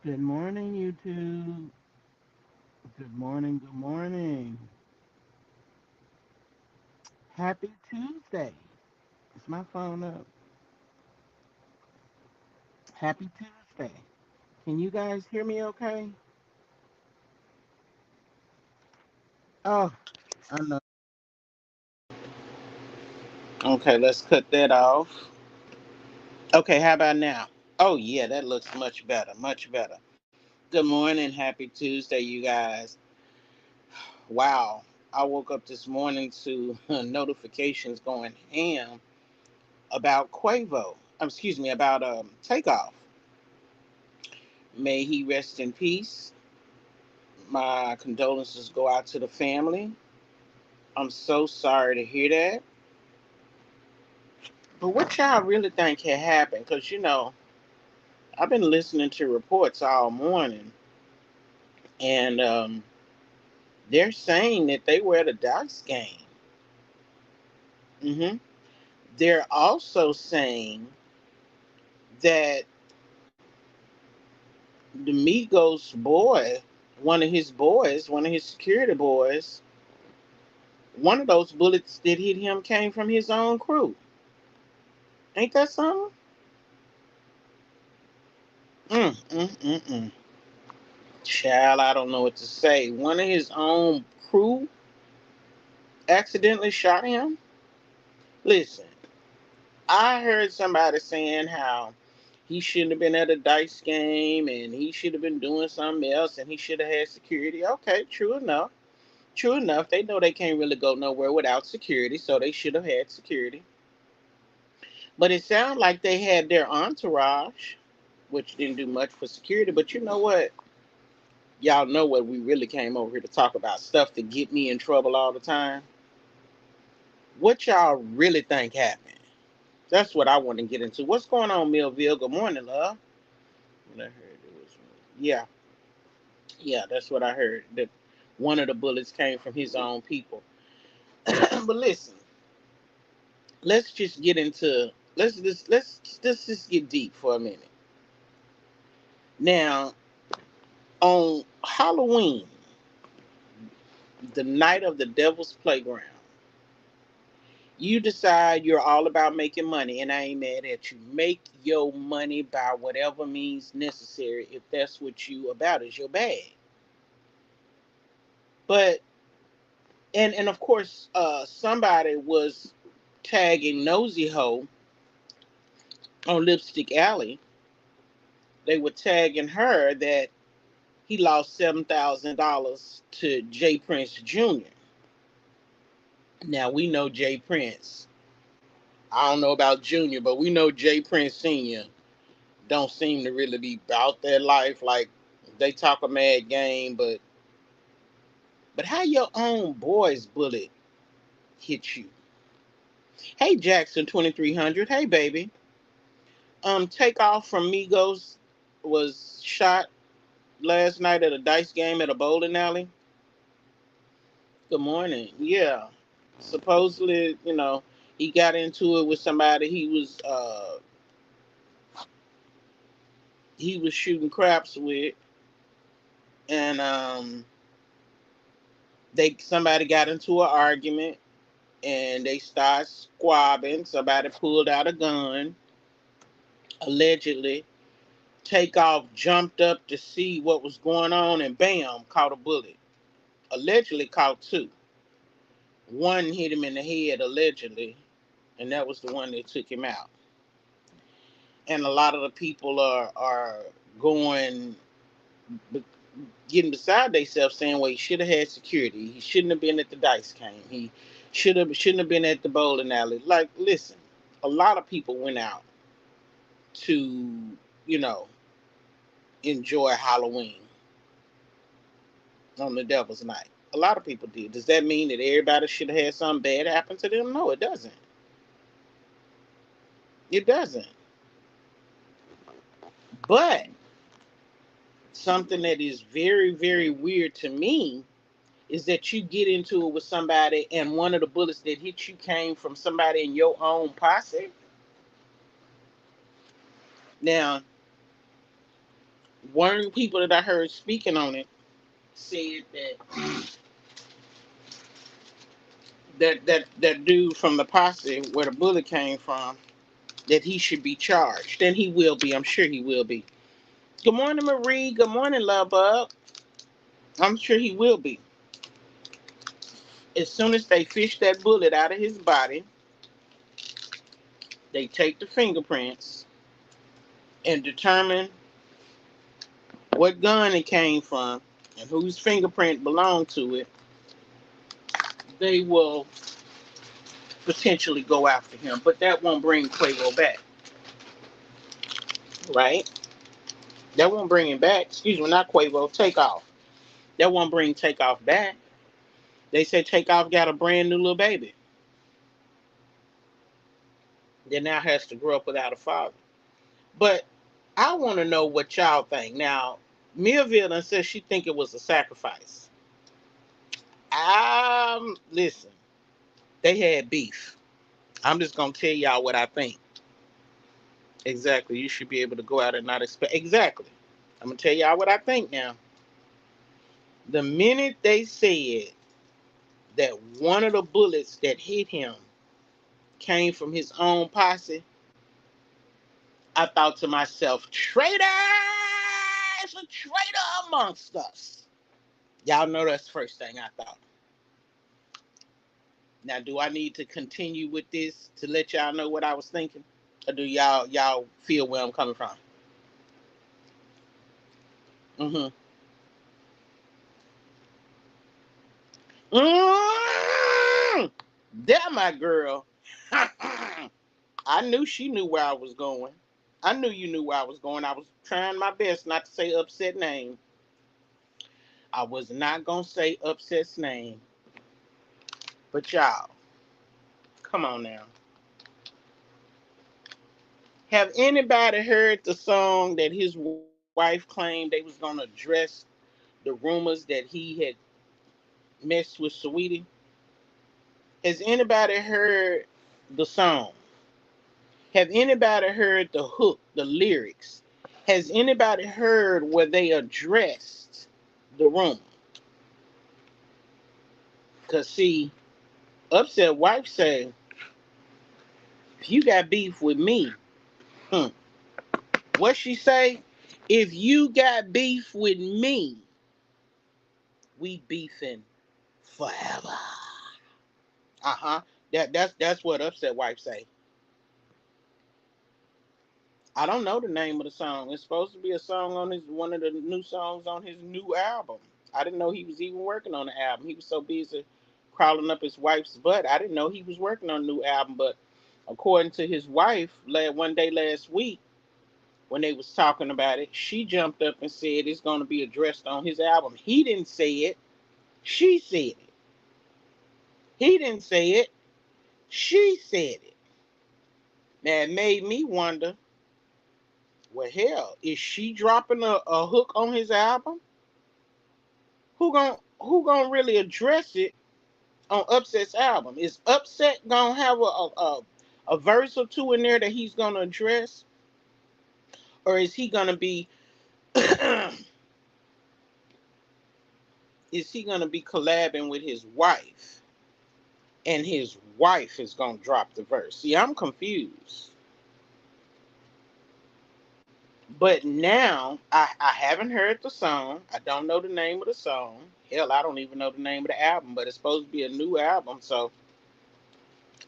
Good morning, YouTube. Good morning, good morning. Happy Tuesday. Is my phone up? Happy Tuesday. Can you guys hear me okay? Oh, I know. Okay, let's cut that off. Okay, how about now? Oh, yeah, that looks much better, much better. Good morning, happy Tuesday, you guys. Wow, I woke up this morning to notifications going ham about Quavo. Excuse me, about Takeoff. May he rest in peace. My condolences go out to the family. I'm so sorry to hear that. But what y'all really think had happened? Because, I've been listening to reports all morning, and they're saying that they were at a dice game. hmm They're also saying that the Migos boy, one of his security boys, one of those bullets that hit him came from his own crew. Ain't that something? Mm. Child, I don't know what to say. One of his own crew accidentally shot him. Listen, I heard somebody saying how he shouldn't have been at a dice game and he should have been doing something else and he should have had security. Okay, true enough. True enough. They know they can't really go nowhere without security, so they should have had security. But it sounded like they had their entourage, which didn't do much for security. But you know what? Y'all know what we really came over here to talk about, stuff that get me in trouble all the time. What y'all really think happened? That's what I want to get into. What's going on, Millville? Good morning, love. What I heard it was, yeah, yeah, that's what I heard. That one of the bullets came from his own people. But listen, let's just get into let's just get deep for a minute. Now, on Halloween, the night of the Devil's Playground, you decide you're all about making money, and I ain't mad at you. Make your money by whatever means necessary if that's what you about is your bag. But and of course, somebody was tagging Nosy Ho on Lipstick Alley. They were tagging her that he lost $7,000 to Jay Prince Jr. Now we know Jay Prince. I don't know about Junior, but we know Jay Prince Senior don't seem to really be about that life. Like they talk a mad game, but how your own boy's bullet hit you? Hey Jackson 2300. Hey baby. Takeoff from Migos was shot last night at a dice game at a bowling alley. Good morning. Yeah. Supposedly, he got into it with somebody he was shooting craps with, and they somebody got into an argument and they started squabbing. Somebody pulled out a gun, allegedly. Takeoff jumped up to see what was going on and bam, caught a bullet. Allegedly caught two. One hit him in the head, allegedly, and that was the one that took him out. And a lot of the people are going getting beside themselves saying, well, he should have had security. He shouldn't have been at the dice game. He shouldn't have been at the bowling alley. Like, listen, a lot of people went out to, you know, enjoy Halloween on the Devil's Night. A lot of people did. Does that mean that everybody should have had something bad happen to them? No, it doesn't. It doesn't. But something that is very, very weird to me is that you get into it with somebody and one of the bullets that hit you came from somebody in your own posse. Now, One of the people that I heard speaking on it said that dude from the posse where the bullet came from, that he should be charged. And he will be. I'm sure he will be. Good morning, Marie. Good morning, Love Bug. I'm sure he will be. As soon as they fish that bullet out of his body, they take the fingerprints and determine what gun it came from and whose fingerprint belonged to it. They will potentially go after him, but that won't bring Quavo back, right? That won't bring him back. Excuse me, not Quavo, Takeoff. That won't bring Takeoff back. They said Takeoff got a brand new little baby that now has to grow up without a father. But I want to know what y'all think. Now, Millville says she think it was a sacrifice. Listen, they had beef. I'm just gonna tell y'all what I think. Exactly. You should be able to go out and not expect. Exactly. I'm gonna tell y'all what I think now. The minute they said that one of the bullets that hit him came from his own posse, I thought to myself, traitor! It's a traitor amongst us. Y'all know that's the first thing I thought. Now, do I need to continue with this to let y'all know what I was thinking? Or do y'all feel where I'm coming from? Mm-hmm. That my girl. I knew she knew where I was going. I knew you knew where I was going. I was trying my best not to say Upset name. I was not gonna say Upset's name. But y'all, come on now. Have anybody heard the song that his wife claimed they was gonna address the rumors that he had messed with Saweetie? Has anybody heard the song? Have anybody heard the hook, the lyrics? Has anybody heard where they addressed the rumor? Because, see, Upset wife said, if you got beef with me, what she say? If you got beef with me, we beefing forever. Uh-huh. That's what Upset wife say. I don't know the name of the song. It's supposed to be a song on one of the new songs on his new album. I didn't know he was even working on the album. He was so busy crawling up his wife's butt. I didn't know he was working on a new album. But according to his wife, one day last week, when they was talking about it, she jumped up and said it's going to be addressed on his album. He didn't say it. She said it. He didn't say it. She said it. Now, it made me wonder, well, hell, is she dropping a hook on his album? Who gonna really address it on Upset's album? Is Upset gonna have a verse or two in there that he's gonna address, or is he gonna be is he gonna be collabing with his wife, and his wife is gonna drop the verse? See, I'm confused. But now I haven't heard the song. I don't know the name of the song. Hell, I don't even know the name of the album, but it's supposed to be a new album, so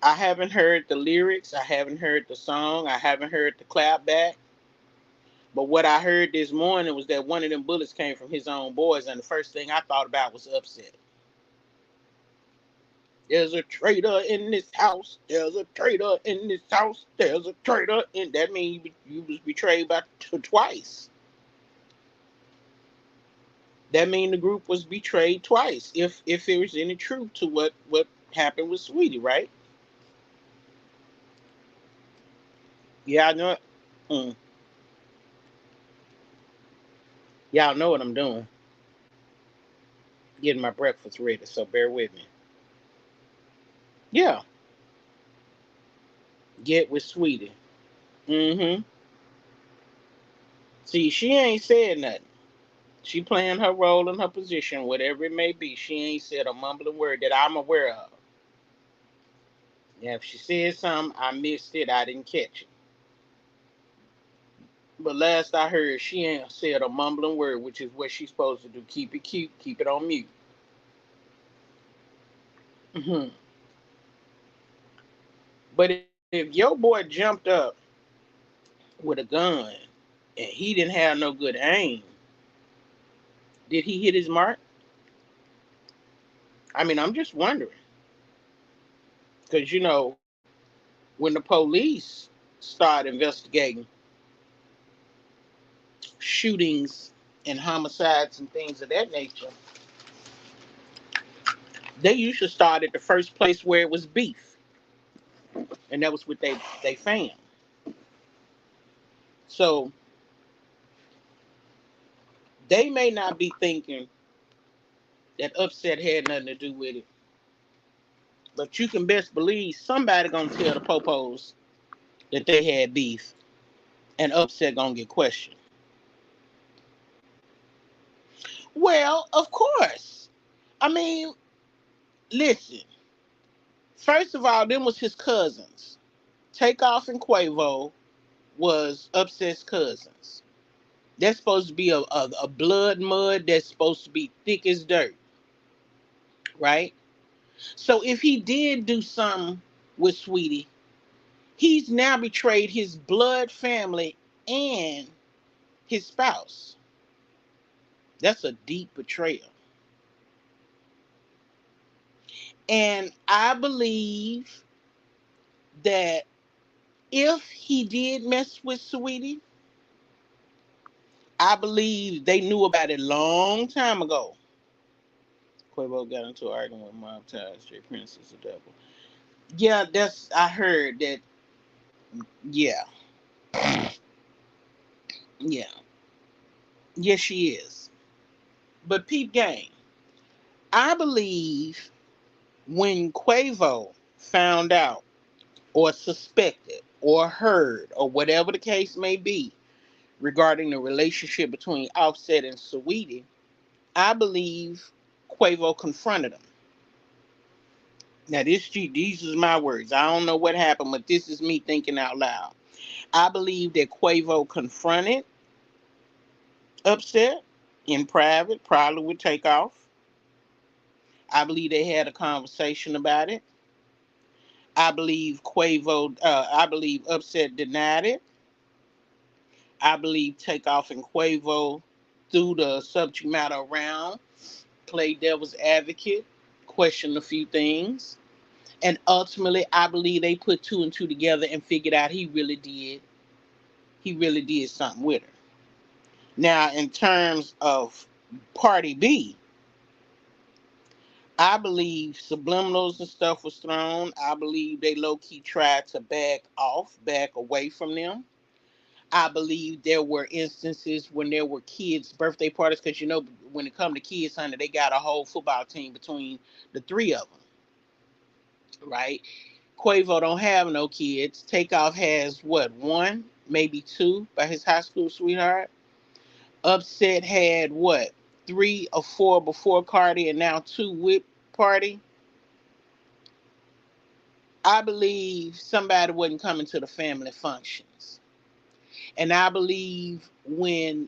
I haven't heard the lyrics. I haven't heard the song. I haven't heard the clap back. But what I heard this morning was that one of them bullets came from his own boys, and the first thing I thought about was Upset. There's a traitor in this house. There's a traitor in this house. There's a traitor, and that means you was betrayed by twice. That means the group was betrayed twice. If there was any truth to what happened with Saweetie, right? Yeah, I know it. Mm. Y'all know what I'm doing. Getting my breakfast ready, so bear with me. Yeah, get with Sweetie. Mm-hmm. See, she ain't said nothing. She playing her role in her position, whatever it may be. She ain't said a mumbling word that I'm aware of. Now, if she said something, I missed it. I didn't catch it. But last I heard, she ain't said a mumbling word, which is what she's supposed to do. Keep it cute. Keep it on mute. Hmm. But if your boy jumped up with a gun and he didn't have no good aim, did he hit his mark? I mean, I'm just wondering. Because, when the police start investigating shootings and homicides and things of that nature, they usually start at the first place where it was beef. And that was with they fam. So they may not be thinking that Upset had nothing to do with it. But you can best believe somebody gonna tell the popos that they had beef and Upset gonna get questioned. Well, of course. I mean, listen. First of all, them was his cousins. Takeoff and Quavo was Upset's cousins. That's supposed to be a blood mud that's supposed to be thick as dirt, right? So if he did do something with Sweetie, he's now betrayed his blood family and his spouse. That's a deep betrayal. And I believe that if he did mess with Sweetie, I believe they knew about it a long time ago. Quavo got into an argument with Mob Ties, Jay Prince is the devil. Yeah, I heard that. Yeah, yeah, yes, she is. But peep game, I believe when Quavo found out, or suspected, or heard, or whatever the case may be, regarding the relationship between Offset and Saweetie, I believe Quavo confronted him. Now, these is my words. I don't know what happened, but this is me thinking out loud. I believe that Quavo confronted Upset in private, probably with Takeoff. I believe they had a conversation about it. I believe Upset denied it. I believe Takeoff and Quavo threw the subject matter around, played devil's advocate, questioned a few things. And ultimately, I believe they put two and two together and figured out he really did something with her. Now, in terms of Party B, I believe subliminals and stuff was thrown. I believe they low key tried to back away from them. I believe there were instances when there were kids' birthday parties, because when it comes to kids, honey, they got a whole football team between the three of them, right? Quavo don't have no kids. Takeoff has what, one, maybe two, by his high school sweetheart. Upset had what, three or four before Cardi, and now two with Party. I believe somebody wasn't coming to the family functions. And I believe when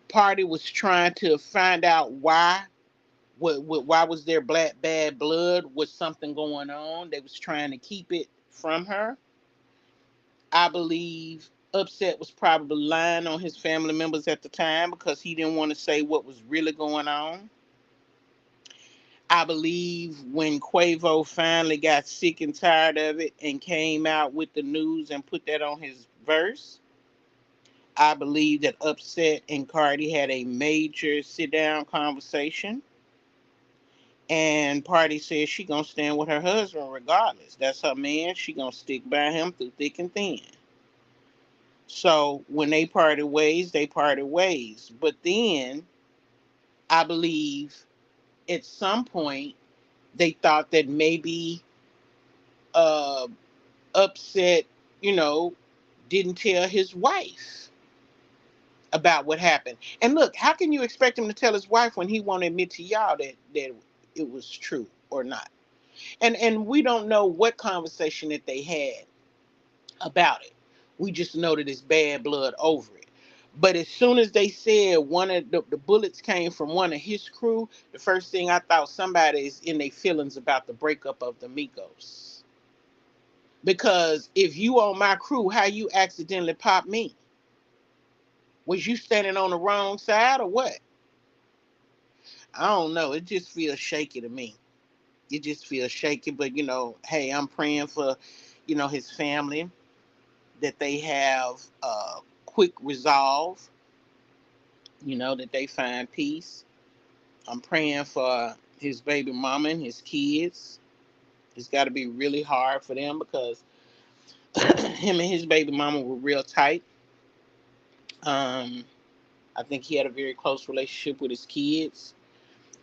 Party was trying to find out why was there black bad blood, was something going on, they was trying to keep it from her. I believe Upset was probably lying on his family members at the time because he didn't want to say what was really going on. I believe when Quavo finally got sick and tired of it and came out with the news and put that on his verse, I believe that Upset and Cardi had a major sit down conversation. And Party said she gonna stand with her husband regardless. That's her man. She gonna stick by him through thick and thin. So when they parted ways, they parted ways. But then I believe at some point they thought that maybe Upset, you know, didn't tell his wife. about what happened. And look, how can you expect him to tell his wife when he won't admit to y'all that it was true or not? And we don't know what conversation that they had about it. We just know that it's bad blood over it. But as soon as they said one of the bullets came from one of his crew, the first thing I thought, somebody is in their feelings about the breakup of the Migos. Because if you on my crew, how you accidentally pop me? Was you standing on the wrong side or what? I don't know. It just feels shaky to me. It just feels shaky. But hey, I'm praying for, his family, that they have quick resolve. That they find peace. I'm praying for his baby mama and his kids. It's got to be really hard for them because him and his baby mama were real tight. Um, I think he had a very close relationship with his kids.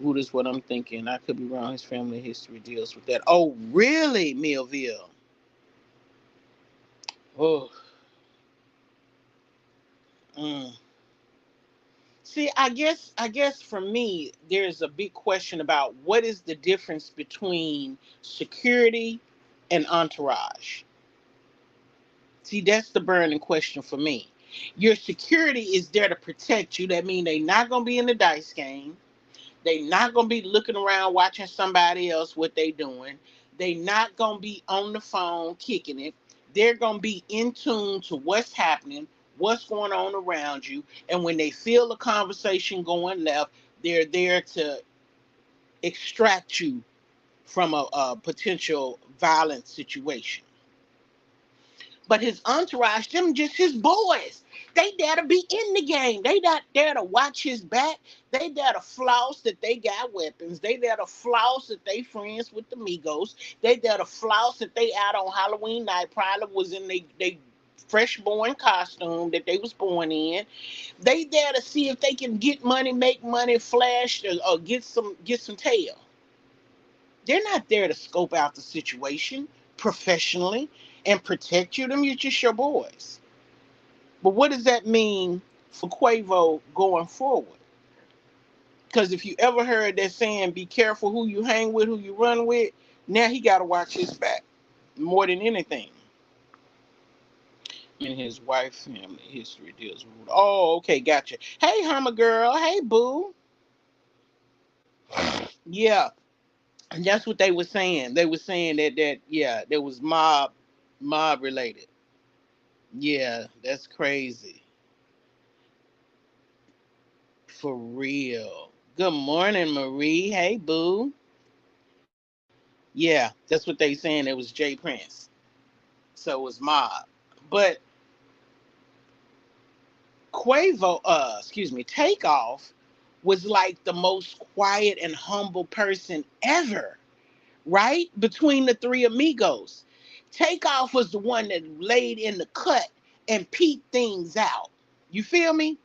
Who is what I'm thinking. I could be wrong. His family history deals with that. Oh, really, Millville? Oh, mm. See, I guess for me, there's a big question about what is the difference between security and entourage. See, that's the burning question for me. Your security is there to protect you. That means they not gonna be in the dice game. They not gonna be looking around watching somebody else what they doing. They not gonna be on the phone kicking it. They're gonna be in tune to what's happening, what's going on around you, and when they feel the conversation going left, they're there to extract you from a potential violent situation. But his entourage, them just his boys. They there to be in the game. They not there to watch his back. They there to floss that they got weapons. They there to floss that they friends with the Migos. They there to floss that they out on Halloween night. Probably was in they fresh born costume that they was born in. They there to see if they can get money, make money, flash, or get some tail. They're not there to scope out the situation professionally and protect you. Them are just your boys. But what does that mean for Quavo going forward? Because if you ever heard that saying, be careful who you hang with, who you run with, now he got to watch his back more than anything. And his wife family history deals with. Oh, okay, gotcha. Hey, Hummer girl. Hey, boo. Yeah, and that's what they were saying. They were saying that yeah, there was mob related. Yeah, that's crazy. For real. Good morning, Marie. Hey, boo. Yeah, that's what they saying. It was Jay Prince. So it was mob. But Takeoff was like the most quiet and humble person ever, right? Between the three amigos. Takeoff was the one that laid in the cut and peeped things out. You feel me?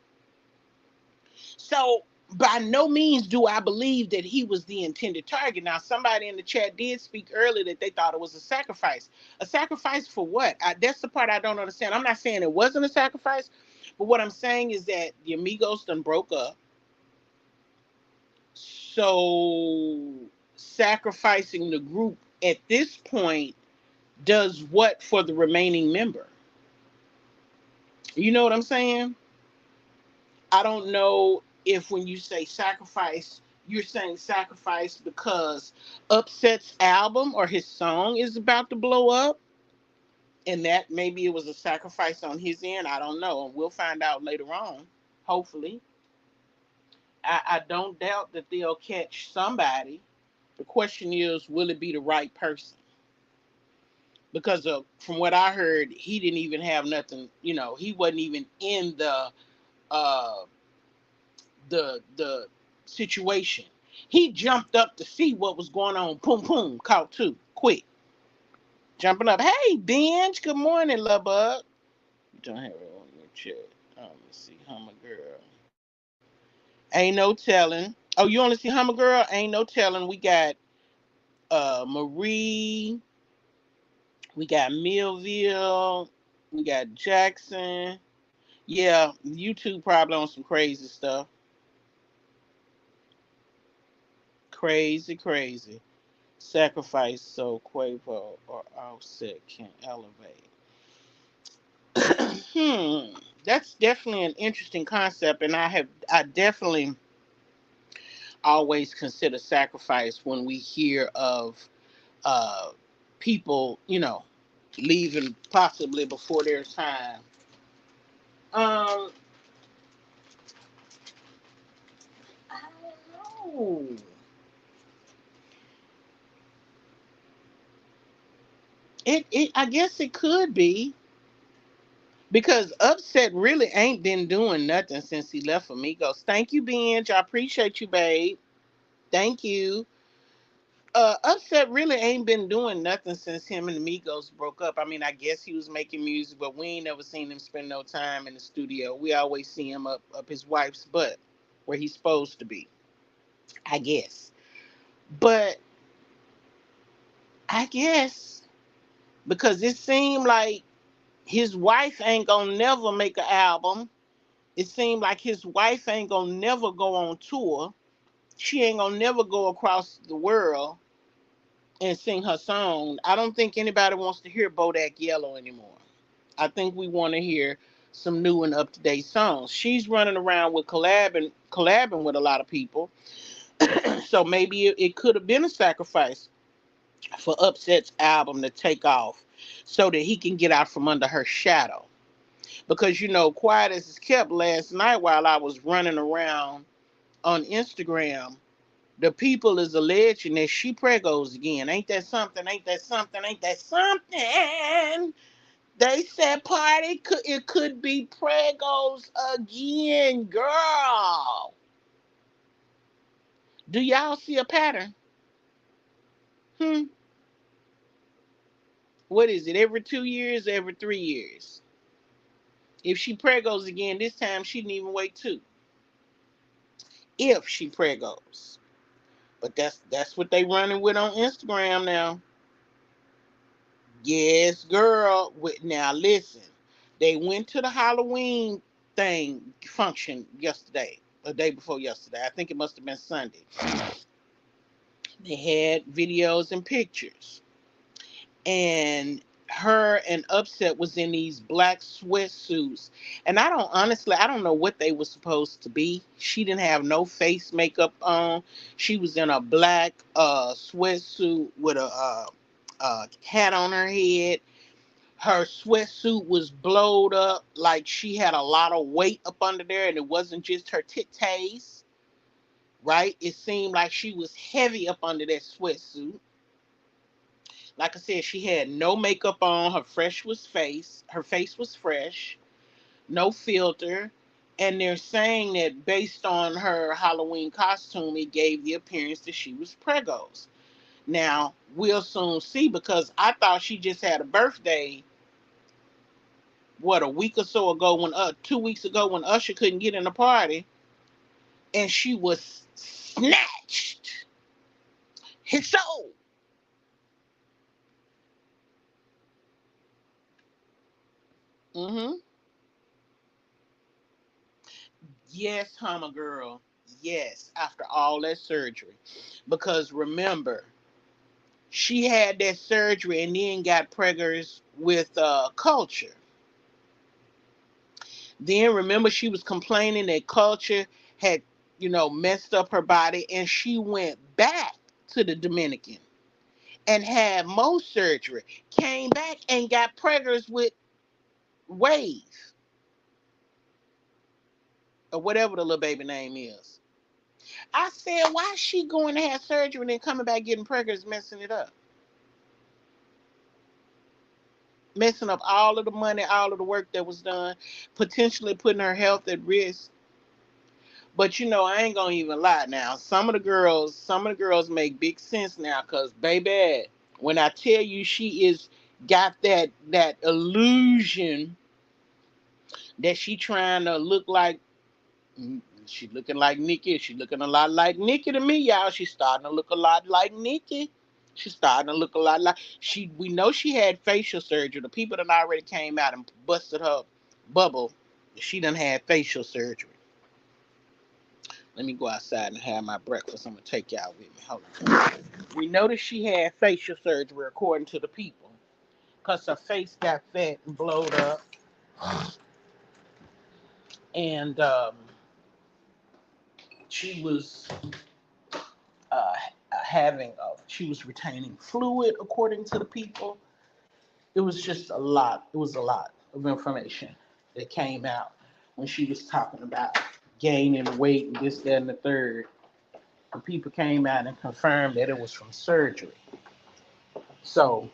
So by no means do I believe that he was the intended target. Now, somebody in the chat did speak earlier that they thought it was a sacrifice. A sacrifice for what? That's the part I don't understand. I'm not saying it wasn't a sacrifice, but what I'm saying is that the Amigos done broke up. So sacrificing the group at this point does what for the remaining member? You know what I'm saying? I don't know if when you say sacrifice, you're saying sacrifice because Upset's album or his song is about to blow up, and that maybe it was a sacrifice on his end. I don't know, and we'll find out later on. Hopefully, I don't doubt that they'll catch somebody. The question is, will it be the right person? Because from what I heard, he didn't even have nothing. He wasn't even in uh, the situation. He jumped up to see what was going on. Boom, boom, caught two, quick, jumping up. Hey, Benj, good morning, love bug. You don't have it on your chat. Let me see, Hummer girl. Ain't no telling. Oh, you only see Hummer girl? Ain't no telling. We got Marie. We got Millville. We got Jackson. Yeah, YouTube probably on some crazy stuff. Crazy, crazy. Sacrifice so Quavo or Offset can elevate. That's definitely an interesting concept, and I definitely always consider sacrifice when we hear of uh, people, leaving possibly before their time. Um, I don't know. I guess it could be because Upset really ain't been doing nothing since he left Amigos. Thank you, Benj. I appreciate you, babe. Thank you. Upset really ain't been doing nothing since him and Amigos broke up. I mean, I guess he was making music, but we ain't never seen him spend no time in the studio. We always see him up his wife's butt, where he's supposed to be, I guess. But I guess because it seemed like his wife ain't gonna never make an album. It seemed like his wife ain't gonna never go on tour. She ain't gonna never go across the world and sing her song. I don't think anybody wants to hear Bodak Yellow anymore. I think we want to hear some new and up to date songs. She's running around with collabing with a lot of people, so maybe it could have been a sacrifice for Upset's album to take off, so that he can get out from under her shadow. Because quiet as it's kept last night while I was running around on Instagram, the people is alleging that she pregos again. Ain't that something? Ain't that something? Ain't that something? They said it could be pregos again, girl. Do y'all see a pattern? Hmm. What is it? Every 2 years, every 3 years? If she pregos again, this time she didn't even wait two. If she pregos. But that's what they running with on Instagram now. Yes, girl. Now listen, they went to the Halloween function yesterday, a day before yesterday. I think it must have been Sunday. They had videos and pictures, and her and Upset was in these black sweatsuits, and I don't know what they were supposed to be. She didn't have no face makeup on. She was in a black sweatsuit with a hat on her head. Her sweatsuit was blowed up like she had a lot of weight up under there, and it wasn't just her titties, right? It seemed like she was heavy up under that sweatsuit. Like I said, she had no makeup on. Her face was fresh, no filter. And they're saying that based on her Halloween costume, it gave the appearance that she was pregos. Now, we'll soon see because I thought she just had a birthday, what, a week or so ago 2 weeks ago when Usher couldn't get in the party and she was snatched. His soul. Mm-hmm. Yes, Hummer girl. Yes, after all that surgery. Because remember, she had that surgery and then got preggers with culture. Then remember she was complaining that culture had, messed up her body and she went back to the Dominican and had more surgery. Came back and got preggers with Wave or whatever the little baby name is. I said, why is she going to have surgery and then coming back getting preggers, messing it up? Messing up all of the money, all of the work that was done, potentially putting her health at risk. But I ain't gonna even lie now. Some of the girls make big sense now, cause baby, when I tell you she is got that illusion that she trying to look like, she looking like Nikki. She looking a lot like Nikki to me, y'all. She's starting to look a lot like Nikki. She's starting to look a lot like she. We know she had facial surgery. The people that already came out and busted her bubble. She done had facial surgery. Let me go outside and have my breakfast. I'm gonna take y'all with me. Hold on. We noticed she had facial surgery according to the people, cause her face got fat and blowed up, and she was uh, she was retaining fluid according to the people. It was just a lot. It was a lot of information that came out when she was talking about gaining weight and this, that, and the third. The people came out and confirmed that it was from surgery. So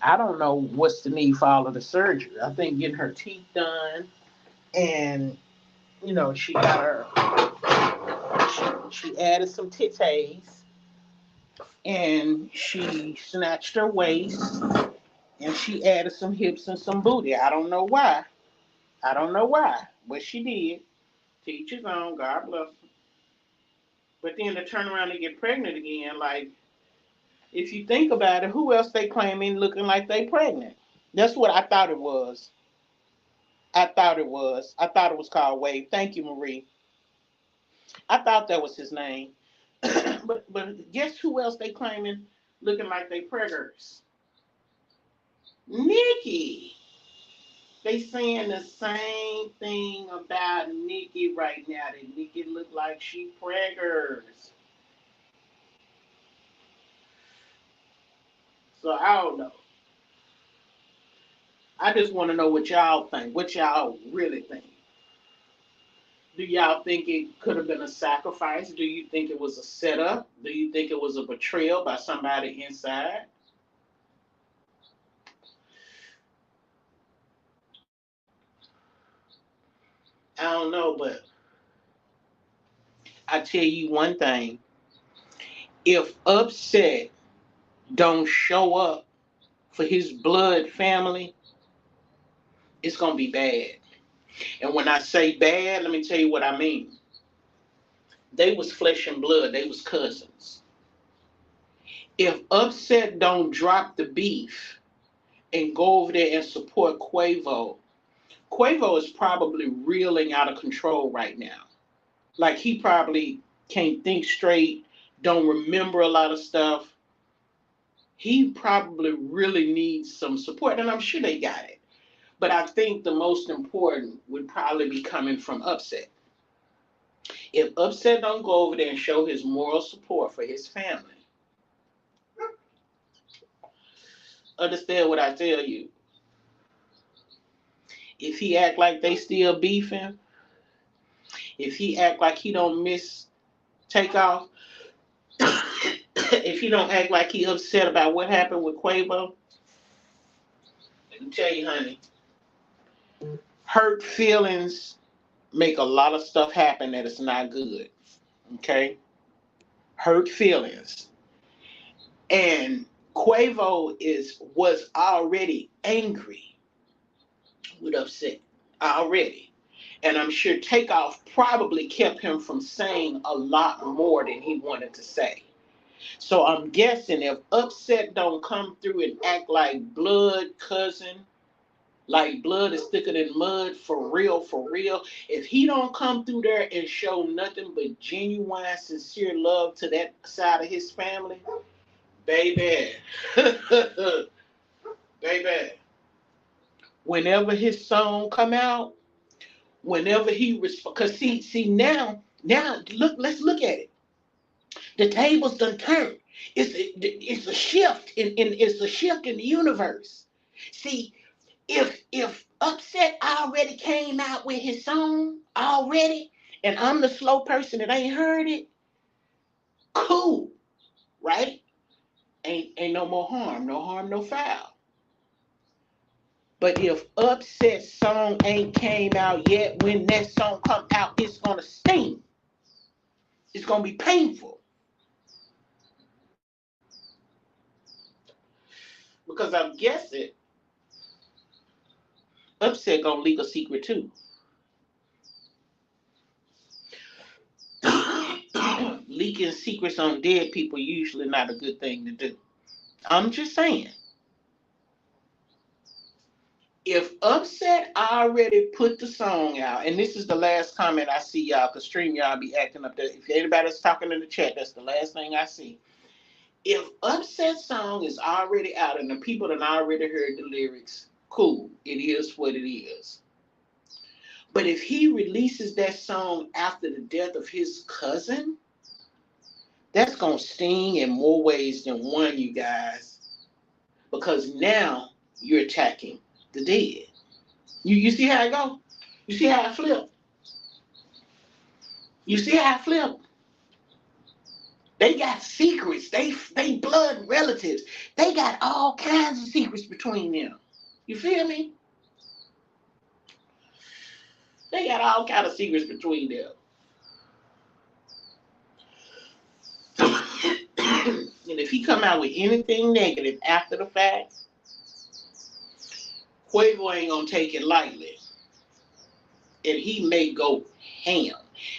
I don't know what's the need for all of the surgery. I think getting her teeth done, and she got she added some titties, and she snatched her waist, and she added some hips and some booty. I don't know why. I don't know why, but she did. Teach his own. God bless her. But then to turn around and get pregnant again, like, if you think about it, who else they claiming looking like they pregnant? That's what I thought it was. I thought it was. I thought it was called Wave. Thank you, Marie. I thought that was his name. but guess who else they claiming looking like they preggers? Nikki. They saying the same thing about Nikki right now. That Nikki look like she preggers. So I don't know. I just want to know what y'all think. What y'all really think? Do y'all think it could have been a sacrifice? Do you think it was a setup? Do you think it was a betrayal by somebody inside? I don't know, but I tell you one thing. If Upset don't show up for his blood family, it's gonna be bad. And when I say bad, let me tell you what I mean. They was flesh and blood. They was cousins. If Upset don't drop the beef and go over there and support Quavo is probably reeling out of control right now. Like, he probably can't think straight, don't remember a lot of stuff. He probably really needs some support, and I'm sure they got it. But I think the most important would probably be coming from Upset. If Upset don't go over there and show his moral support for his family, understand what I tell you. If he act like they still beefing, if he act like he don't miss Takeoff, if he don't act like he upset about what happened with Quavo, let me tell you, honey, hurt feelings make a lot of stuff happen that is not good. Okay? Hurt feelings. And Quavo was already angry with Upset. Already. And I'm sure Takeoff probably kept him from saying a lot more than he wanted to say. So I'm guessing if Upset don't come through and act like blood cousin, like blood is thicker than mud, for real, if he don't come through there and show nothing but genuine, sincere love to that side of his family, baby, baby, whenever his song come out, whenever he because see now let's look at it. The tables done turned. It's a shift it's a shift in the universe. See, if Upset already came out with his song already, and I'm the slow person that ain't heard it, cool, right? Ain't no more harm, no harm, no foul. But if Upset song ain't came out yet, when that song come out, it's gonna sting. It's gonna be painful. Because I'm guessing Upset gonna leak a secret too. Leaking secrets on dead people usually not a good thing to do. I'm just saying. If Upset already put the song out, and this is the last comment I see, y'all, because stream y'all be acting up there. If anybody's talking in the chat, that's the last thing I see. If Upset song is already out and the people that already heard the lyrics, cool. It is what it is. But if he releases that song after the death of his cousin, that's going to sting in more ways than one, you guys. Because now you're attacking the dead. You see how it go? You see how it flip? You see how it flip? They got secrets. They blood relatives. They got all kinds of secrets between them. You feel me? They got all kinds of secrets between them. And if he come out with anything negative after the fact, Quavo ain't gonna take it lightly. And he may go ham.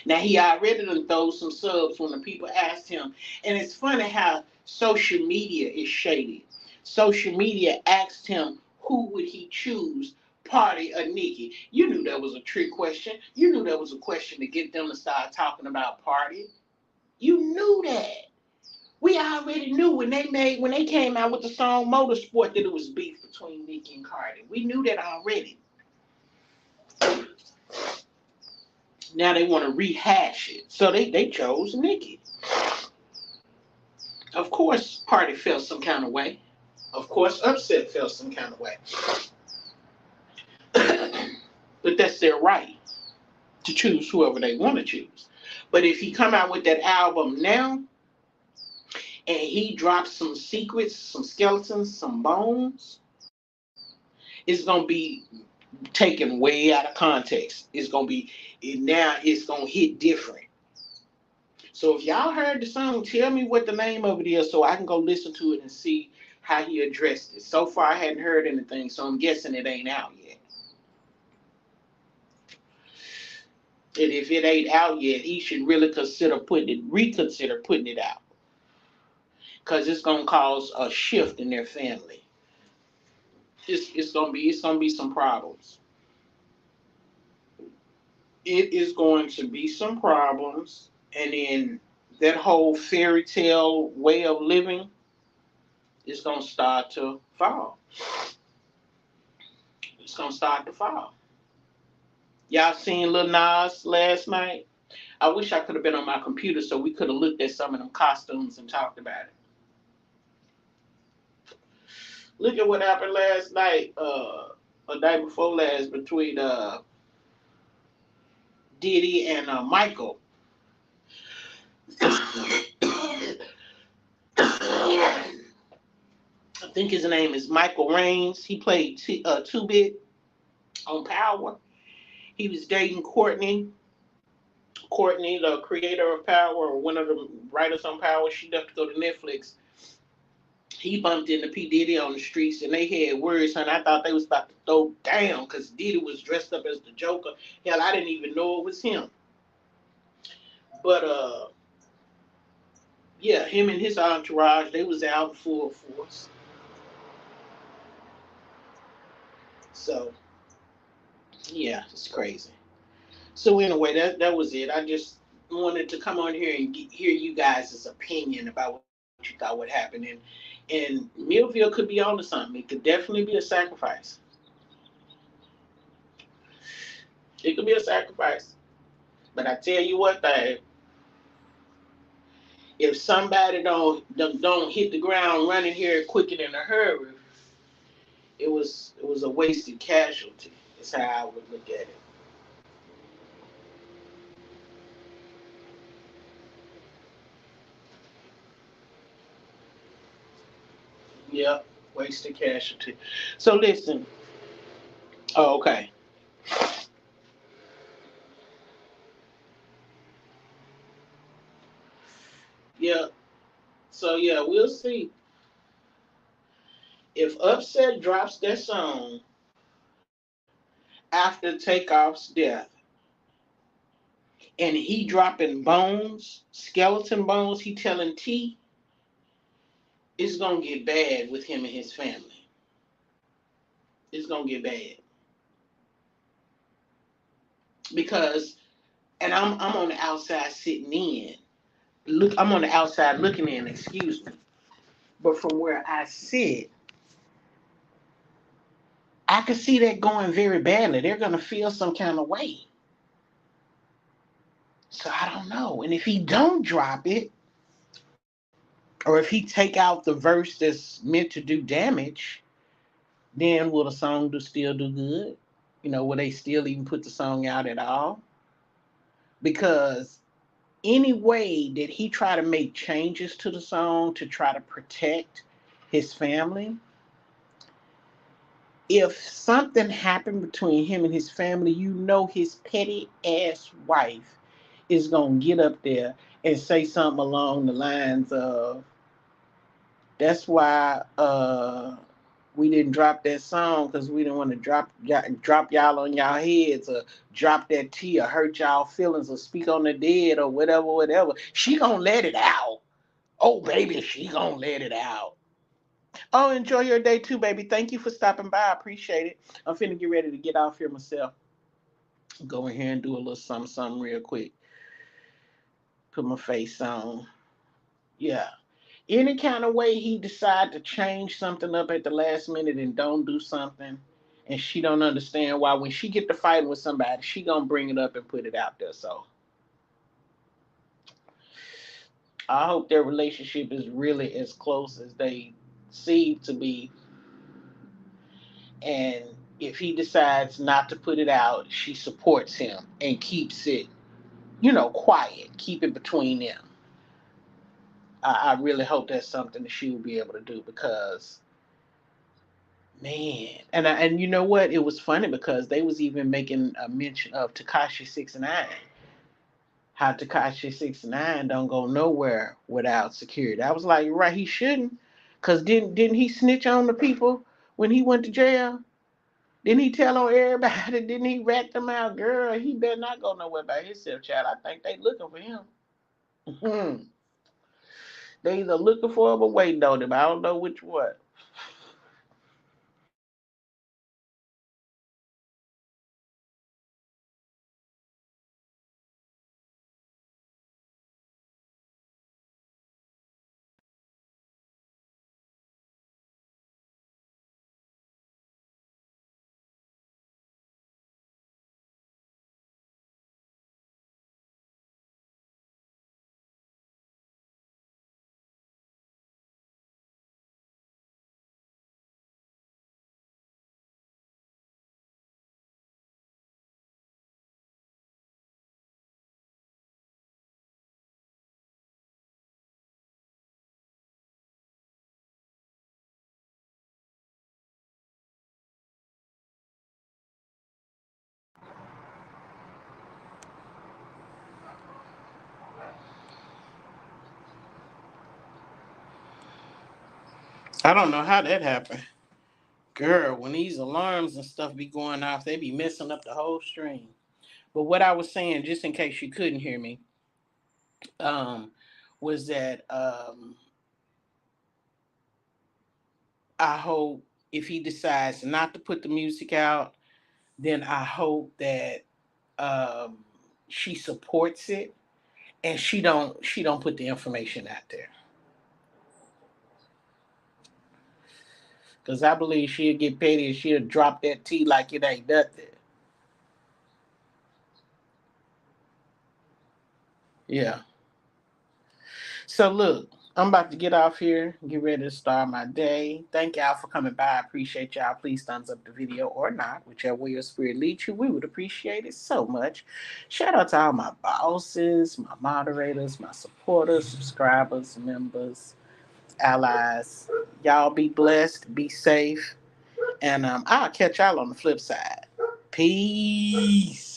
Now he already done throw some subs when the people asked him. And it's funny how social media is shady. Social media asked him who would he choose, Party or Nicki. You knew that was a trick question. You knew that was a question to get them to start talking about Party. You knew that. We already knew when they came out with the song Motorsport that it was beef between Nicki and Cardi. We knew that already. Now they want to rehash it. So they chose Nicki. Of course, Party felt some kind of way. Of course, Upset felt some kind of way. But that's their right to choose whoever they want to choose. But if he come out with that album now and he drops some secrets, some skeletons, some bones, it's going to be taken way out of context. It's going to be, now it's going to hit different. So if y'all heard the song, tell me what the name of it is so I can go listen to it and see how he addressed it. So far, I hadn't heard anything, so I'm guessing it ain't out yet. And if it ain't out yet, he should really reconsider putting it out. Because it's going to cause a shift in their family. It's gonna be some problems. It is going to be some problems, and then that whole fairy tale way of living is gonna start to fall. It's gonna start to fall. Y'all seen Lil Nas last night? I wish I could have been on my computer so we could have looked at some of them costumes and talked about it. Look at what happened last night, a night before last, between Diddy and Michael. I think his name is Michael Raines. He played 2-Bit on Power. He was dating Courtney. Courtney, the creator of Power, or one of the writers on Power. She left to go to Netflix. He bumped into P. Diddy on the streets, and they had words, and I thought they was about to throw down because Diddy was dressed up as the Joker. Hell, I didn't even know it was him. But yeah, him and his entourage, they was out in full force. So yeah, it's crazy. So anyway, that was it. I just wanted to come on here and hear you guys' opinion about what you thought would happen, and Millville could be onto something. It could definitely be a sacrifice. It could be a sacrifice. But I tell you what, thing, if somebody don't hit the ground running here quicker than a hurry, it was a wasted casualty. Is how I would look at it. Yep, wasted casualty. So listen. Oh, okay. Yeah. So yeah, we'll see. If Upset drops that song after Takeoff's death, and he dropping bones, skeleton bones, he telling T, it's gonna get bad with him and his family. It's gonna get bad because, and I'm on the outside sitting in. Look, I'm on the outside looking in. Excuse me, but from where I sit, I can see that going very badly. They're gonna feel some kind of way. So I don't know. And if he don't drop it, or if he take out the verse that's meant to do damage, then will the song still do good? Will they still even put the song out at all? Because any way that he try to make changes to the song to try to protect his family, if something happened between him and his family, his petty ass wife is gonna get up there and say something along the lines of, that's why we didn't drop that song because we didn't want to drop y'all on y'all heads, or drop that tea, or hurt y'all feelings, or speak on the dead, or whatever, whatever. She gonna let it out. Oh, baby, she gonna let it out. Oh, enjoy your day too, baby. Thank you for stopping by. I appreciate it. I'm finna get ready to get off here myself. Go in here and do a little something, something real quick. Put my face on. Yeah. Any kind of way he decide to change something up at the last minute and don't do something, and she don't understand why, when she get to fighting with somebody, she gonna bring it up and put it out there. So I hope their relationship is really as close as they seem to be. And if he decides not to put it out, she supports him and keeps it, quiet, keep it between them. I really hope that's something that she will be able to do, because, man, and you know what? It was funny because they was even making a mention of Tekashi 6ix9ine. How Tekashi 6ix9ine don't go nowhere without security. I was like, right, he shouldn't, cause didn't he snitch on the people when he went to jail? Didn't he tell on everybody? Didn't he rat them out? Girl, he better not go nowhere by himself, child. I think they looking for him. They either looking for him or waiting on him. I don't know which one. I don't know how that happened. Girl, when these alarms and stuff be going off, they be messing up the whole stream. But what I was saying, just in case you couldn't hear me, um, was that I hope, if he decides not to put the music out, then I hope that um, she supports it, and she don't put the information out there, because I believe she'll get petty and she'll drop that tea like it ain't nothing. Yeah. So look, I'm about to get off here, get ready to start my day. Thank y'all for coming by. I appreciate y'all. Please thumbs up the video or not, whichever way your spirit leads you. We would appreciate it so much. Shout out to all my bosses, my moderators, my supporters, subscribers, members, allies. Y'all be blessed, be safe, and I'll catch y'all on the flip side. Peace.